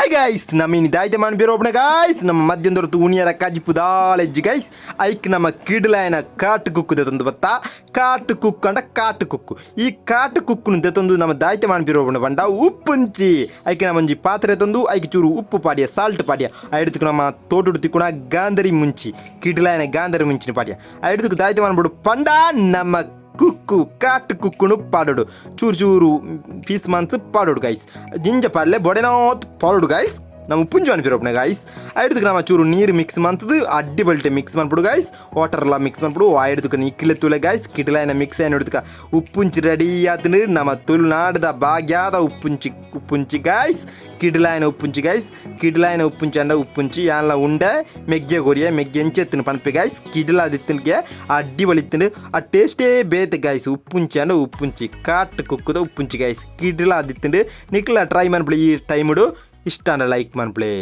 hi guys ನಮ್ಮ ಇದಾಯ್ತು ಮಾಡ್ಬಿರೋಬ್ನ guys ನಮ್ಮ ಮಧ್ಯದೊರ ತೂಣಿಯರ ಕಜಿಪು ದಾಳೆಜ್ಜಿ ಗೈಸ್ ಐಕ್ ನಮ್ಮ ಕಿಡ್ಲಾಯನ ಕಾಟು ಕುಕ್ಕುದೆ ತಂದು ಬತ್ತಾ ಕಾಟು ಕುಕ್ಕು ಅಂಡ ಕಾಟು ಕುಕ್ಕು ಈ ಕಾಟು ಕುಕ್ಕುನು ತೆತ್ತೊಂದು ನಮ್ಮ ದಾಯ್ತೆ ಮಾಡ್ಬಿರೋಬ್ನ ಬಂಡ ಉಪ್ಪುಂಚಿ ಐಕೆ ನಮ್ಮ ಒಂಜಿ ಪಾತ್ರೆ ತಂದು ಐಕೆ ಚೂರು ಉಪ್ಪು ಪಾಡ್ಯ ಸಾಲ್ಟ್ ಪಾಡ್ಯ ಐಡ್ತುಕು ನಮ್ಮ ತೋಟುಡು ತಿಕ್ಕುಣ ಗಾಂಧರಿ ಮುಂಚಿ ಕಿಡ್ಲಾಯನ ಗಾಂಧರಿ ಮುಂಚಿನ ಪಾಡ್ಯ ಐಡ್ತುಕು ದಾಯ್ತೆ ಮಾಡ್ಬಿಡು ಪಂಡ ನಮ್ಮ ಕುಕ್ಕು ಕಾಟು ಕುಕ್ಕುನು ಪಾಡೋಡು ಚೂರು ಚೂರು ಪೀಸ್ ಮಂತ್ ಪಾಡೋಡು ಗೈಸ್ ಜಿಂಜ ಪಾಡ್ಲೆ ಬೊಡೆನೋತ್ ಪಾಡೋಡು ಗೈಸ್ ನಮ್ಮ ಉಪ್ಪುಂಜು ಅನ್ಪಿರೋಪ್ನೆ ಗೈಸ್ ಐಡ್ದಕ್ಕೆ ನಮ್ಮ ಚೂರು ನೀರು ಮಿಕ್ಸ್ ಮಂತದ್ದು ಅಡ್ಡಿ ಬಲ್ಟೆ ಮಿಕ್ಸ್ ಮಾಡ್ಬಿಡು ಗೈಸ್ ವಾಟರ್ ಎಲ್ಲ ಮಿಕ್ಸ್ ಮಾಡ್ಬಿಡು ಐಡ್ದಕ್ಕೆ ನಿಕ್ಕಿಲೆ ತುಲೆ ಗೈಸ್ ಕಿಟಲಾಯನ ಮಿಕ್ಸ್ ಏನು ಹಿಡ್ದಕ್ಕೆ ಉಪ್ಪುಂಚಿ ರೆಡಿ ಆತಂದ್ರೆ ನಮ್ಮ ತುಳುನಾಡದ ಭಾಗ್ಯಾದ ಉಪ್ಪುಂಚಿ ಗೈಸ್ ಕಿಡ್ಲಾಯನ ಉಪ್ಪುಂಚಿ ಗೈಸ್ ಕಿಡ್ಲಾಯನ ಉಪ್ಪುಂಚಿ ಅಂಡ ಉಪ್ಪುಂಚಿ ಯಾನ್ಲ ಉಂಡೆ ಮೆಗ್ಗೆ ಕೊರಿಯ ಮೆಗ್ಗೆ ಎಂಚೆತ್ತಿನ ಪಣಪೆ ಗೈಸ್ ಕಿಡ್ಲಾದಿತ್ತನಿಗೆ ಅಡ್ಡಿ ಬಳಿತ್ತಿನ ಆ ಟೇಸ್ಟೇ ಬೇತೆ ಗೈಸ್ ಉಪ್ಪುಂಚಿ ಅಂಡ ಉಪ್ಪುಂಚಿ ಕಾಟ್ ಕುಕ್ಕುದ ಉಪ್ಪುಂಚಿ ಗೈಸ್ ಕಿಡ್ಲಾದಿತ್ತಂಡು ನಿಕ್ಲ ಟ್ರೈ ಮಾಡ್ಬಿಡಿ ಈ ಟೈಮುಡು ಇಷ್ಟ ಲೈಕ್ ಮಾಡ್ಬಿಡೇ